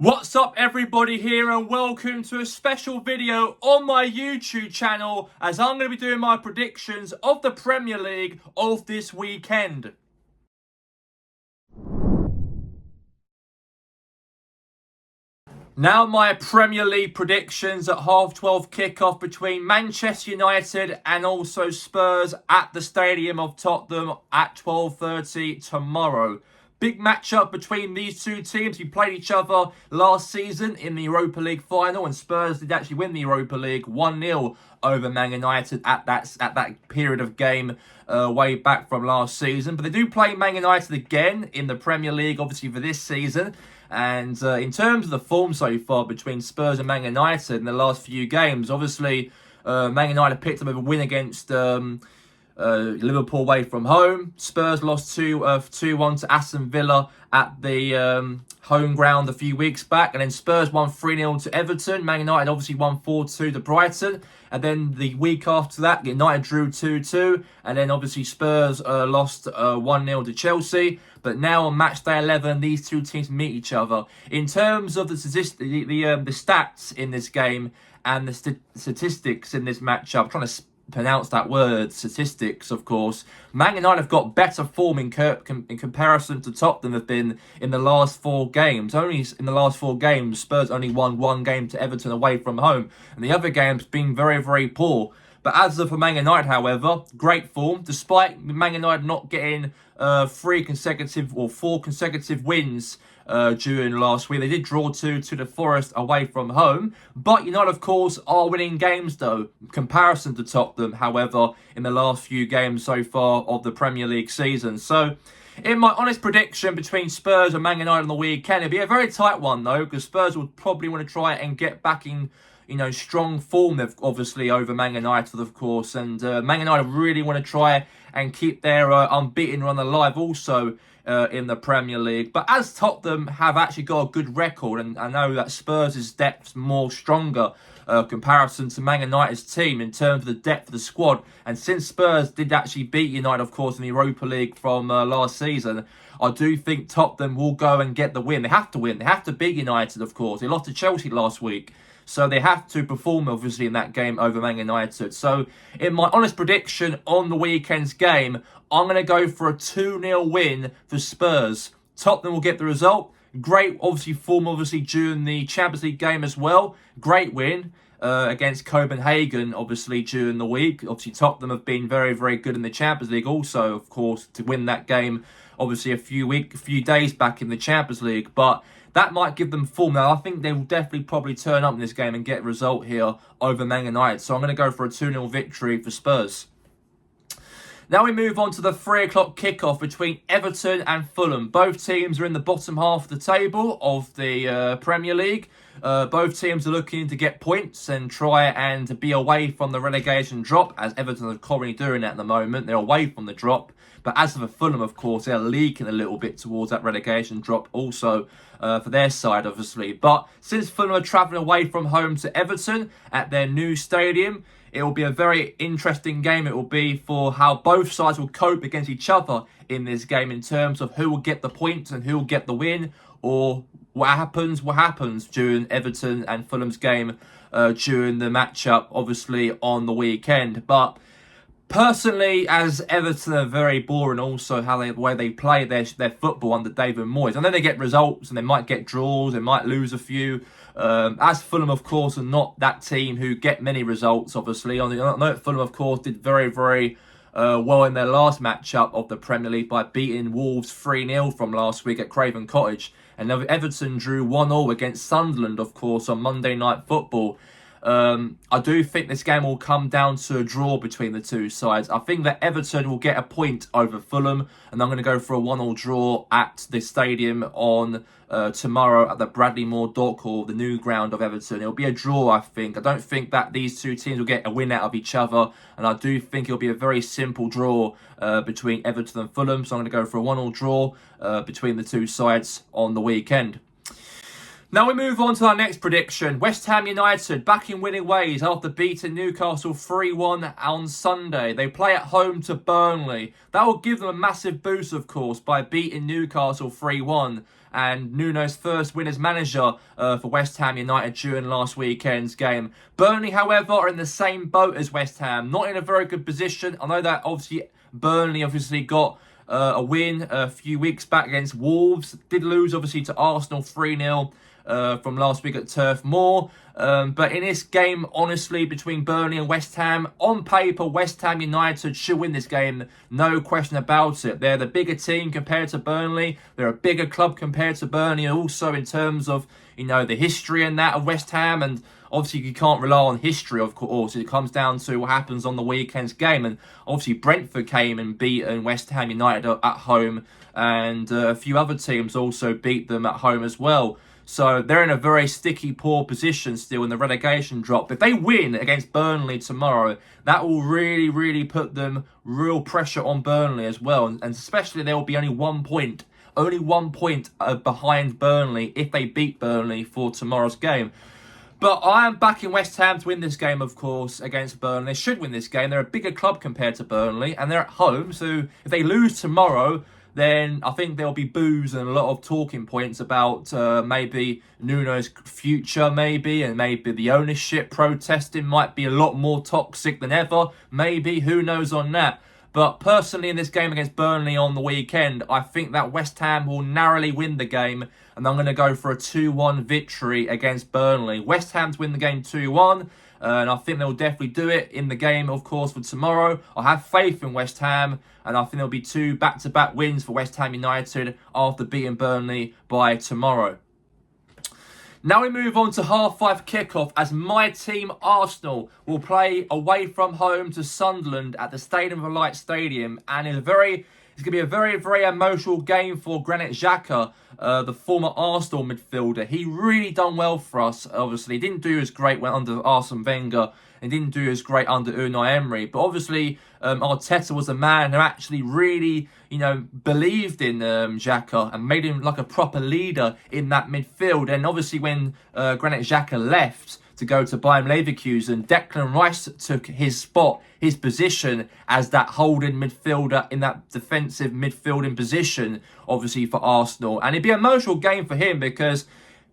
What's up everybody here, and welcome to a special video on my YouTube channel as I'm going to be doing my predictions of the Premier League of this weekend. Now my Premier League predictions at 12:30 kickoff between Manchester United and also Spurs at the Stadium of Tottenham at 12:30 tomorrow. Big matchup between these two teams who played each other last season in the Europa League final, and Spurs did actually win the Europa League 1-0 over Man United at that period of game way back from last season. But they do play Man United again in the Premier League, obviously, for this season. And in terms of the form so far between Spurs and Man United in the last few games, obviously Man United picked up a win against Liverpool away from home. Spurs lost 2-1 to Aston Villa at the home ground a few weeks back. And then Spurs won 3-0 to Everton. Man United obviously won 4-2 to Brighton. And then the week after that, United drew 2-2. And then obviously Spurs lost 1-0 to Chelsea. But now on Matchday 11, these two teams meet each other. In terms of the stats in this game and the statistics in this matchup, I'm trying to pronounce that word, statistics, of course. Man United have got better form in comparison to Tottenham have been in the last 4 games. Only in the last 4 games, Spurs only won 1 game to Everton away from home. And the other games been very, very poor. But as for Man United, however, great form. Despite Man United not getting 4 consecutive wins during last week. They did draw 2 to the Forest away from home. But United, of course, are winning games, though, in comparison to Tottenham, however, in the last few games so far of the Premier League season. So, in my honest prediction between Spurs and Man United on the weekend, it'll be a very tight one, though, because Spurs will probably want to try and get back in strong form, obviously, over Man United, of course. And Man United really want to try and keep their unbeaten run alive also in the Premier League. But as Tottenham have actually got a good record, and I know that Spurs' depth's more stronger comparison to Man United's team in terms of the depth of the squad. And since Spurs did actually beat United, of course, in the Europa League from last season, I do think Tottenham will go and get the win. They have to win. They have to beat United, of course. They lost to Chelsea last week. So they have to perform, obviously, in that game over Man United. So in my honest prediction on the weekend's game, I'm going to go for a 2-0 win for Spurs. Tottenham will get the result. Great, obviously, form, obviously, during the Champions League game as well. Great win against Copenhagen, obviously, during the week. Obviously, Tottenham have been very, very good in the Champions League also, of course, to win that game, obviously, a few days back in the Champions League. But that might give them form. Now, I think they will definitely probably turn up in this game and get a result here over Man United. So I'm going to go for a 2-0 victory for Spurs. Now we move on to the 3 o'clock kickoff between Everton and Fulham. Both teams are in the bottom half of the table of the Premier League. Both teams are looking to get points and try and be away from the relegation drop, as Everton are currently doing at the moment. They're away from the drop. But as for Fulham, of course, they're leaking a little bit towards that relegation drop also for their side, obviously. But since Fulham are travelling away from home to Everton at their new stadium, it will be a very interesting game. It will be for how both sides will cope against each other in this game in terms of who will get the points and who will get the win, or what happens during Everton and Fulham's game during the matchup, obviously, on the weekend. But personally, as Everton are very boring also the way they play their football under David Moyes. I know they get results and they might get draws, they might lose a few. As Fulham, of course, are not that team who get many results, obviously. I know Fulham, of course, did very, very well in their last matchup of the Premier League by beating Wolves 3-0 from last week at Craven Cottage. And Everton drew 1-1 against Sunderland, of course, on Monday Night Football. I do think this game will come down to a draw between the two sides. I think that Everton will get a point over Fulham, and I'm going to go for a 1-1 draw at the stadium on tomorrow at the Bradley Moore Dock Hall, the new ground of Everton. It'll be a draw, I think. I don't think that these two teams will get a win out of each other, and I do think it'll be a very simple draw between Everton and Fulham. So I'm going to go for a 1-1 draw between the two sides on the weekend. Now we move on to our next prediction. West Ham United back in winning ways after beating Newcastle 3-1 on Sunday. They play at home to Burnley. That will give them a massive boost, of course, by beating Newcastle 3-1. and Nuno's first win as manager for West Ham United during last weekend's game. Burnley, however, are in the same boat as West Ham, not in a very good position. I know that obviously Burnley got a win a few weeks back against Wolves. Did lose obviously to Arsenal 3-0 from last week at Turf Moor. But in this game, honestly, between Burnley and West Ham, on paper, West Ham United should win this game. No question about it. They're the bigger team compared to Burnley. They're a bigger club compared to Burnley. Also in terms of, the history and that of West Ham. And obviously you can't rely on history, of course. It comes down to what happens on the weekend's game. And obviously Brentford came and beaten West Ham United at home. And a few other teams also beat them at home as well. So they're in a very sticky, poor position still in the relegation drop. If they win against Burnley tomorrow, that will really, really put them real pressure on Burnley as well. And especially there will be only 1 point behind Burnley if they beat Burnley for tomorrow's game. But I am backing West Ham to win this game, of course, against Burnley. They should win this game. They're a bigger club compared to Burnley, and they're at home. So if they lose tomorrow, then I think there'll be boos and a lot of talking points about maybe Nuno's future, and maybe the ownership protesting might be a lot more toxic than ever. Maybe, who knows on that. But personally, in this game against Burnley on the weekend, I think that West Ham will narrowly win the game, and I'm going to go for a 2-1 victory against Burnley. West Ham to win the game 2-1. And I think they'll definitely do it in the game, of course, for tomorrow. I have faith in West Ham, and I think there'll be 2 back-to-back wins for West Ham United after beating Burnley by tomorrow. Now we move on to half-5 kickoff as my team Arsenal will play away from home to Sunderland at the Stadium of Light Stadium, and it's going to be a very, very emotional game for Granit Xhaka, the former Arsenal midfielder. He really done well for us, obviously. He didn't do as great when under Arsene Wenger and didn't do as great under Unai Emery. But obviously, Arteta was a man who actually really, believed in Xhaka and made him like a proper leader in that midfield. And obviously when Granit Xhaka left to go to Bayern Leverkusen, Declan Rice took his spot, his position as that holding midfielder in that defensive midfielding position, obviously for Arsenal. And it'd be an emotional game for him because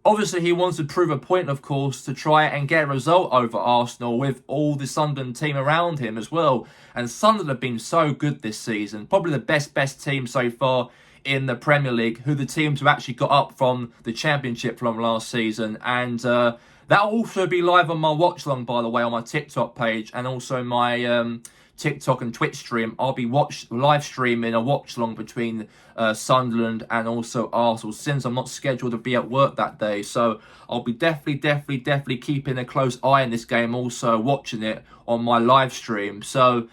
obviously he wants to prove a point, of course, to try and get a result over Arsenal with all the Sunderland team around him as well. And Sunderland have been so good this season, probably the best team so far in the Premier League, who the teams have actually got up from the Championship from last season. And that'll also be live on my watch long, by the way, on my TikTok page and also my TikTok and Twitch stream. I'll be live streaming a watch long between Sunderland and also Arsenal, since I'm not scheduled to be at work that day. So I'll be definitely keeping a close eye on this game, also watching it on my live stream. So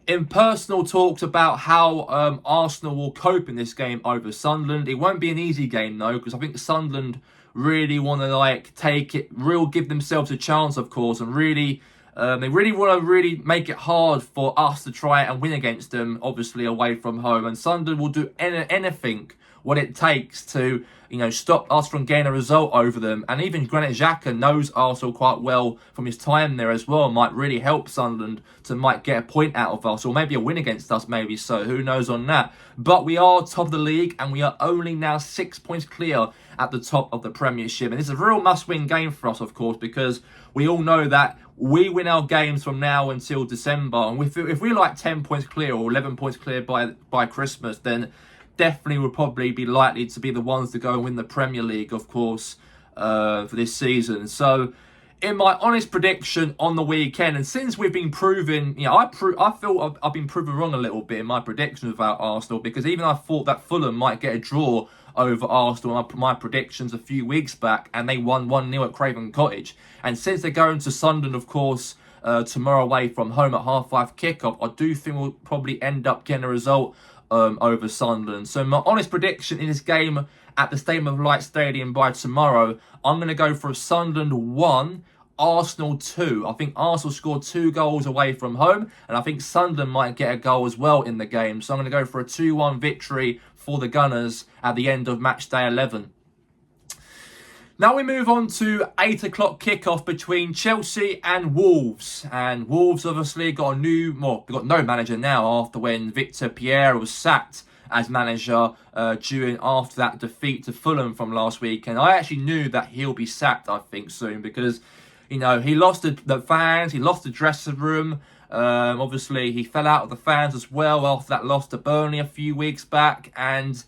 in personal talks about how Arsenal will cope in this game over Sunderland, it won't be an easy game though, because I think Sunderland really want to give themselves a chance, of course, and really they really want to really make it hard for us to try and win against them, obviously away from home. And Sunderland will do anything what it takes to stop us from getting a result over them. And even Granit Xhaka knows Arsenal quite well from his time there as well. Might really help Sunderland to might get a point out of us, or maybe a win against us, maybe. So who knows on that. But we are top of the league, and we are only now 6 points clear at the top of the Premiership. And this is a real must-win game for us, of course, because we all know that we win our games from now until December. And if we're like 10 points clear or 11 points clear by Christmas, then definitely would probably be likely to be the ones to go and win the Premier League, of course, for this season. So in my honest prediction on the weekend, and since we've been proven, I feel I've been proven wrong a little bit in my predictions about Arsenal, because even I thought that Fulham might get a draw over Arsenal, my predictions a few weeks back, and they won 1-0 at Craven Cottage. And since they're going to Sunderland, of course, tomorrow away from home at 5:30 kickoff, I do think we'll probably end up getting a result over Sunderland. So my honest prediction in this game at the Stadium of Light Stadium by tomorrow, I'm going to go for a Sunderland 1, Arsenal 2. I think Arsenal scored 2 goals away from home, and I think Sunderland might get a goal as well in the game. So I'm going to go for a 2-1 victory for the Gunners at the end of Matchday 11. Now we move on to 8 o'clock kickoff between Chelsea and Wolves. And Wolves obviously got they've got no manager now after when Victor Pierre was sacked as manager after that defeat to Fulham from last week. And I actually knew that he'll be sacked, I think, soon, because, he lost the fans, he lost the dressing room. Obviously, he fell out of the fans as well after that loss to Burnley a few weeks back. And,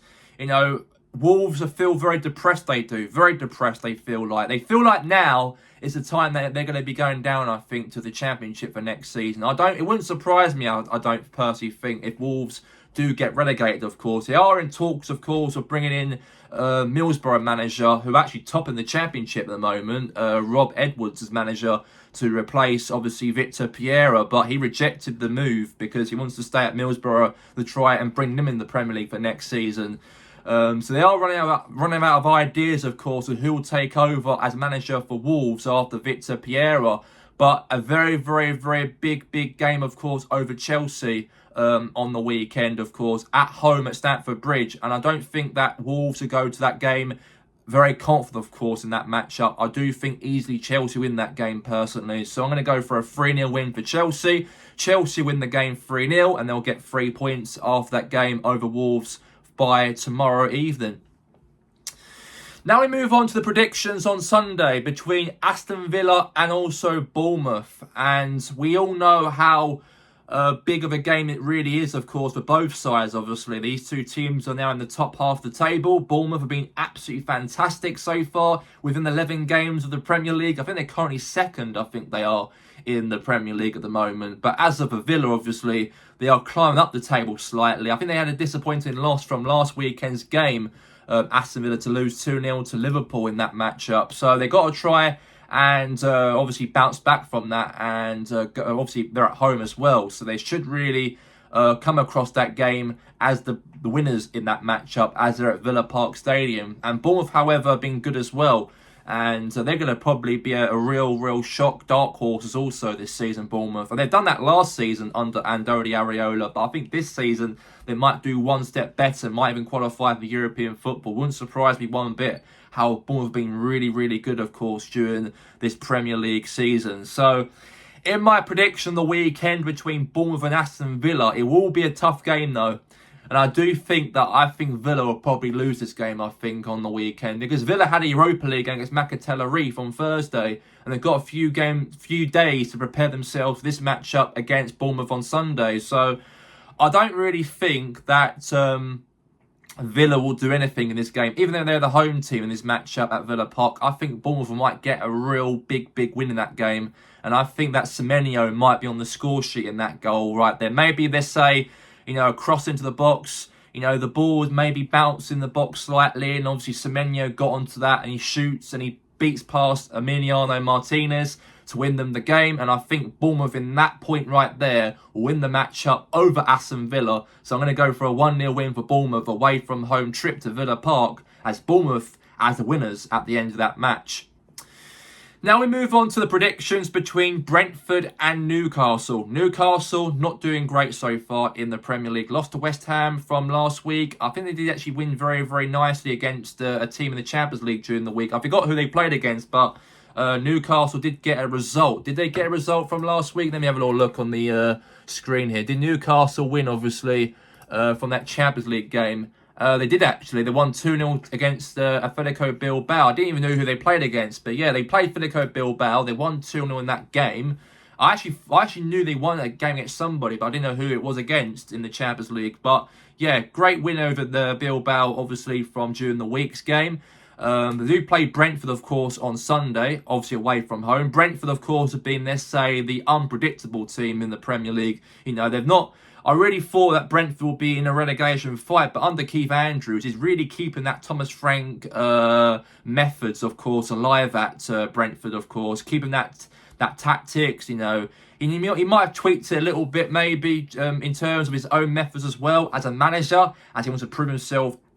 Wolves feel very depressed, they do. Very depressed, they feel like. They feel like now is the time that they're going to be going down, I think, to the Championship for next season. It wouldn't surprise me, I don't personally think, if Wolves do get relegated, of course. They are in talks, of course, of bringing in Middlesbrough manager, who are actually top in the Championship at the moment, Rob Edwards as manager, to replace, obviously, Victor Pereira, but he rejected the move because he wants to stay at Middlesbrough to try and bring them in the Premier League for next season. So they are running out of ideas, of course, of who will take over as manager for Wolves after Victor Pereira. But a very, very, very big game, of course, over Chelsea on the weekend, of course, at home at Stamford Bridge. And I don't think that Wolves will go to that game very confident, of course, in that matchup. I do think easily Chelsea win that game, personally. So I'm going to go for a 3-0 win for Chelsea. Chelsea win the game 3-0, and they'll get 3 points after that game over Wolves by tomorrow evening. Now we move on to the predictions on Sunday between Aston Villa and also Bournemouth. And we all know how big of a game it really is, of course, for both sides, obviously. These two teams are now in the top half of the table. Bournemouth have been absolutely fantastic so far within 11 games of the Premier League. I think they're currently second, I think they are, in the Premier League at the moment. But as of Villa, obviously, they are climbing up the table slightly. I think they had a disappointing loss from last weekend's game, Aston Villa, to lose 2-0 to Liverpool in that matchup. So they got to try and obviously bounce back from that. And obviously they're at home as well. So they should really come across that game as the winners in that matchup, as they're at Villa Park Stadium. And Bournemouth, however, have been good as well. And they're going to probably be a real shock dark horses also this season, Bournemouth. And they've done that last season under Andoni Areola. But I think this season they might do one step better, might even qualify for European football. Wouldn't surprise me one bit how Bournemouth have been really good, of course, during this Premier League season. So in my prediction the weekend between Bournemouth and Aston Villa, it will be a tough game though. And I do think Villa will probably lose this game, I think, on the weekend. Because Villa had a Europa League against Macatella Reef on Thursday. And they've got a few days to prepare themselves for this matchup against Bournemouth on Sunday. So I don't really think that Villa will do anything in this game. Even though they're the home team in this matchup at Villa Park, I think Bournemouth might get a real big win in that game. And I think that Semenyo might be on the score sheet in that goal right there. Maybe they say, a cross into the box. The ball would maybe bounce in the box slightly. And obviously Semenyo got onto that and he shoots and he beats past Emiliano Martinez to win them the game. And I think Bournemouth in that point right there will win the matchup over Aston Villa. So I'm going to go for a 1-0 win for Bournemouth away from home trip to Villa Park, as Bournemouth as the winners at the end of that match. Now we move on to the predictions between Brentford and Newcastle. Newcastle not doing great so far in the Premier League. Lost to West Ham from last week. I think they did actually win very nicely against a team in the Champions League during the week. I forgot who they played against, but Newcastle did get a result. Did they get a result from last week? Let me have a little look on the screen here. Did Newcastle win, obviously, from that Champions League game? They did actually. They won 2-0 against Atletico Bilbao. I didn't even know who they played against. But yeah, they played Atletico Bilbao. They won 2-0 in that game. I actually knew they won a game against somebody, but I didn't know who it was against in the Champions League. But yeah, great win over the Bilbao, obviously, from during the week's game. They do play Brentford, of course, on Sunday, obviously away from home. Brentford, of course, have been, let's say, the unpredictable team in the Premier League. They've not... I really thought that Brentford will be in a relegation fight, but under Keith Andrews, is really keeping that Thomas Frank methods, of course, alive at Brentford, of course, keeping that tactics, He might have tweaked it a little bit, maybe, in terms of his own methods as well as a manager, as he wants to prove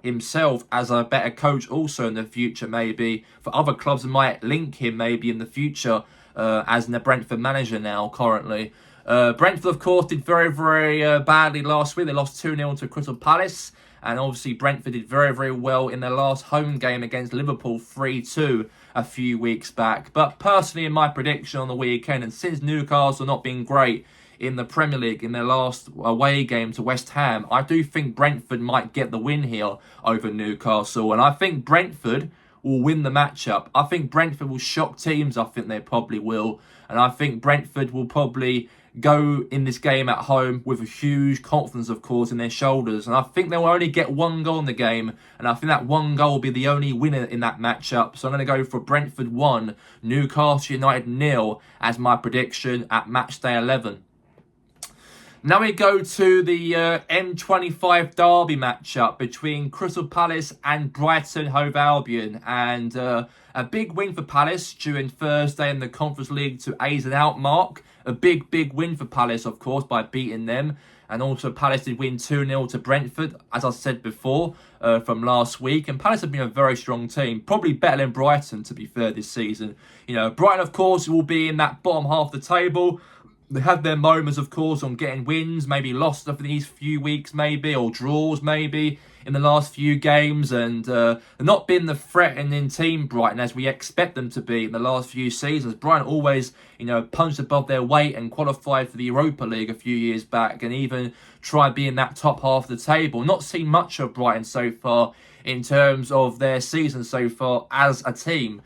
himself as a better coach also in the future, maybe. For other clubs that might link him maybe in the future as the Brentford manager now, currently. Brentford, of course, did very badly last week. They lost 2-0 to Crystal Palace. And obviously, Brentford did very well in their last home game against Liverpool 3-2 a few weeks back. But personally, in my prediction on the weekend, and since Newcastle not been great in the Premier League in their last away game to West Ham. I do think Brentford might get the win here over Newcastle, and I think Brentford will win the matchup. I think Brentford will shock teams. I think they probably will. And I think Brentford will probably go in this game at home with a huge confidence, of course, in their shoulders. And I think they will only get one goal in the game. And I think that one goal will be the only winner in that matchup. So I'm going to go for Brentford 1, Newcastle United 0 as my prediction at Matchday 11. Now we go to the M25 derby matchup between Crystal Palace and Brighton Hove Albion. And a big win for Palace during Thursday in the Conference League to ace an out mark. A big win for Palace, of course, by beating them. And also Palace did win 2-0 to Brentford, as I said before, from last week. And Palace have been a very strong team. Probably better than Brighton, to be fair, this season. You know, Brighton, of course, will be in that bottom half of the table. They had their moments, of course, on getting wins, maybe lost over these few weeks, maybe, or draws, maybe, in the last few games. And they've not been the threatening team, Brighton, as we expect them to be in the last few seasons. Brighton always, you know, punched above their weight and qualified for the Europa League a few years back and even tried being that top half of the table. Not seen much of Brighton so far in terms of their season so far as a team.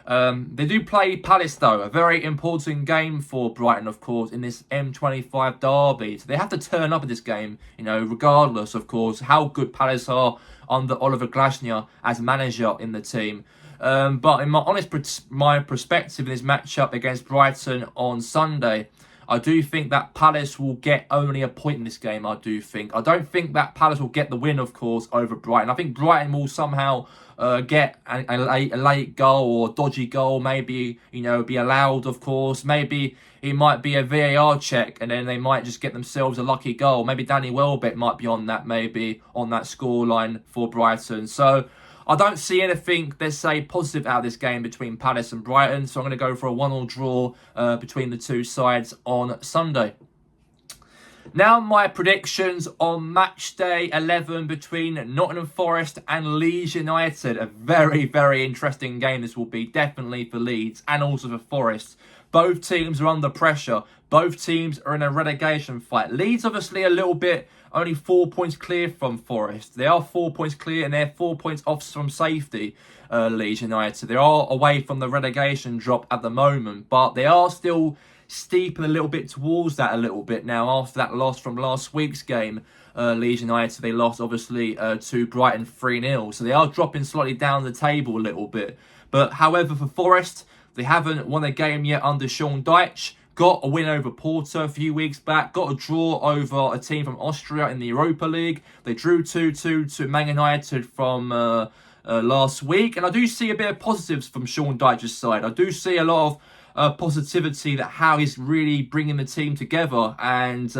They do play Palace, though, a very important game for Brighton, of course, in this M25 derby. So they have to turn up in this game, you know, regardless, of course, how good Palace are under Oliver Glasner as manager in the team. But in my perspective in this matchup against Brighton on Sunday, I do think that Palace will get only a point in this game, I do think. I don't think that Palace will get the win, of course, over Brighton. I think Brighton will somehow get a late goal or dodgy goal, maybe, you know, be allowed, of course. Maybe it might be a VAR check and then they might just get themselves a lucky goal. Maybe Danny Welbeck might be on that, maybe, on that scoreline for Brighton. So I don't see anything, let's say, positive out of this game between Palace and Brighton. So I'm going to go for a 1-1 draw between the two sides on Sunday. Now my predictions on match day 11 between Nottingham Forest and Leeds United. A very interesting game this will be, definitely for Leeds and also for Forest. Both teams are under pressure. Both teams are in a relegation fight. Leeds obviously a little bit only 4 points clear from Forest. They are 4 points clear and they're 4 points off from safety, Leeds United. They are away from the relegation drop at the moment, but they are still steeping a little bit towards that a little bit now after that loss from last week's game. Leeds United, they lost obviously to Brighton 3-0. So they are dropping slightly down the table a little bit. But however, for Forest, they haven't won a game yet under Sean Dyche. Got a win over Porto a few weeks back. Got a draw over a team from Austria in the Europa League. They drew 2-2 to Man United from last week. And I do see a bit of positives from Sean Dyche's side. I do see a lot of positivity that how he's really bringing the team together, and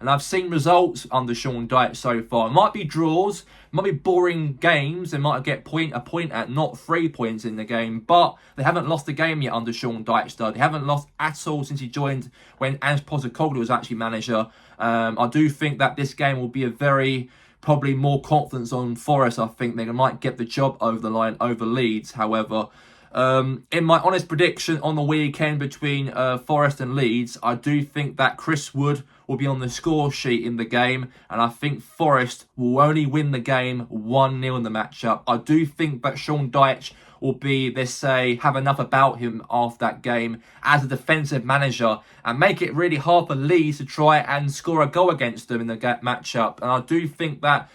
I've seen results under Sean Dyche so far. It might be draws, might be boring games. They might get a point at, not 3 points in the game, but they haven't lost a game yet under Sean Dyche. Though they haven't lost at all since he joined when Ange Postecoglou was actually manager. I do think that this game will be a very probably more confidence on Forest. I think they might get the job over the line over Leeds. However, in my honest prediction on the weekend between Forest and Leeds, I do think that Chris Wood will be on the score sheet in the game, and I think Forest will only win the game 1-0 in the matchup. I do think that Sean Dyche will be, let's say, have enough about him after that game as a defensive manager and make it really hard for Leeds to try and score a goal against them in the matchup. And I do think that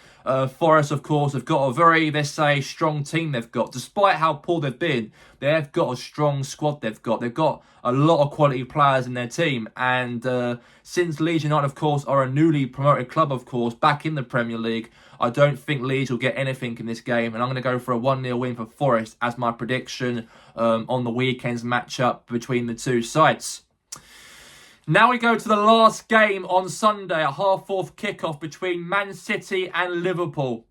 Forest, of course, have got a very, let's say, strong team they've got. Despite how poor they've been, they've got a strong squad they've got. They've got a lot of quality players in their team. And since Leeds United, of course, are a newly promoted club, of course, back in the Premier League, I don't think Leeds will get anything in this game. And I'm going to go for a 1-0 win for Forest as my prediction on the weekend's matchup between the two sides. Now we go to the last game on Sunday, a half-fourth kickoff between Man City and Liverpool.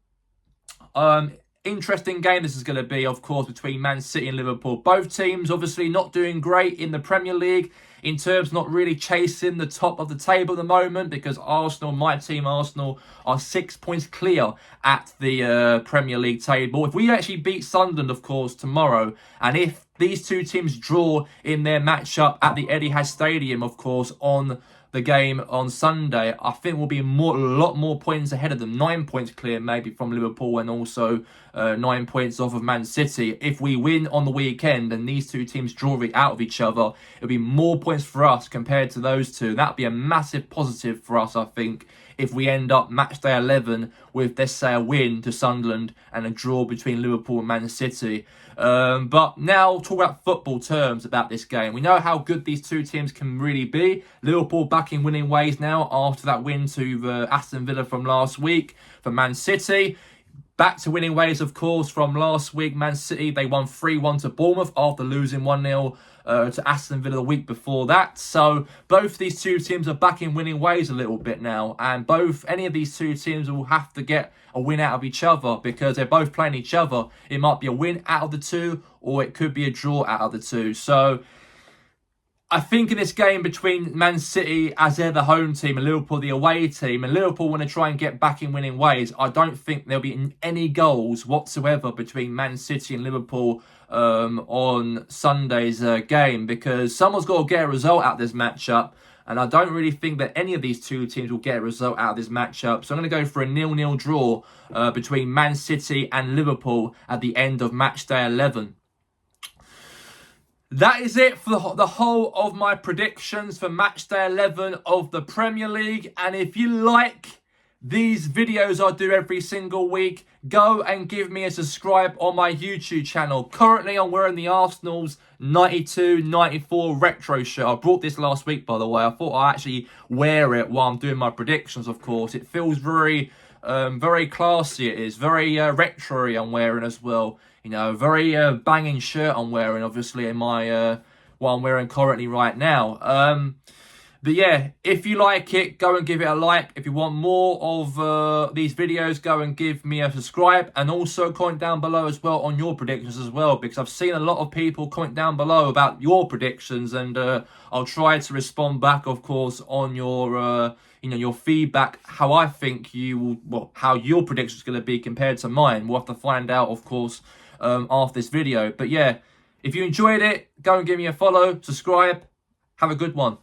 Interesting game this is going to be, of course, between Man City and Liverpool. Both teams obviously not doing great in the Premier League in terms not really chasing the top of the table at the moment, because Arsenal, my team Arsenal, are 6 points clear at the Premier League table. If we actually beat Sunderland, of course, tomorrow, and if these two teams draw in their matchup at the Etihad Stadium, of course, on the game on Sunday, I think we'll be a lot more points ahead of them. 9 points clear maybe from Liverpool, and also 9 points off of Man City. If we win on the weekend and these two teams draw it out of each other, it'll be more points for us compared to those two. That'd be a massive positive for us, I think, if we end up matchday 11 with, let's say, a win to Sunderland and a draw between Liverpool and Man City. But now talk about football terms about this game. We know how good these two teams can really be. Liverpool back in winning ways now after that win to Aston Villa from last week. For Man City, back to winning ways, of course, from last week. Man City, they won 3-1 to Bournemouth after losing 1-0 to Aston Villa the week before that. So both these two teams are back in winning ways a little bit now. And any of these two teams will have to get a win out of each other because they're both playing each other. It might be a win out of the two, or it could be a draw out of the two. So I think in this game between Man City, as they're the home team, and Liverpool, the away team, and Liverpool want to try and get back in winning ways, I don't think there'll be any goals whatsoever between Man City and Liverpool on Sunday's game, because someone's got to get a result out of this matchup. And I don't really think that any of these two teams will get a result out of this matchup. So I'm going to go for a 0-0 draw between Man City and Liverpool at the end of matchday 11. That is it for the whole of my predictions for matchday 11 of the Premier League. And if you like these videos I do every single week, go and give me a subscribe on my YouTube channel. Currently, I'm wearing the Arsenal's 92-94 retro shirt. I brought this last week, by the way. I thought I'd actually wear it while I'm doing my predictions, of course. It feels very classy. It is very retro-y I'm wearing as well. You know, very banging shirt I'm wearing, obviously, in my what I'm wearing currently right now. But yeah, if you like it, go and give it a like. If you want more of these videos, go and give me a subscribe. And also comment down below as well on your predictions as well, because I've seen a lot of people comment down below about your predictions, and I'll try to respond back, of course, on your your feedback, how I think how your prediction is going to be compared to mine. We'll have to find out, of course, after this video. But yeah, if you enjoyed it, go and give me a follow, subscribe. Have a good one.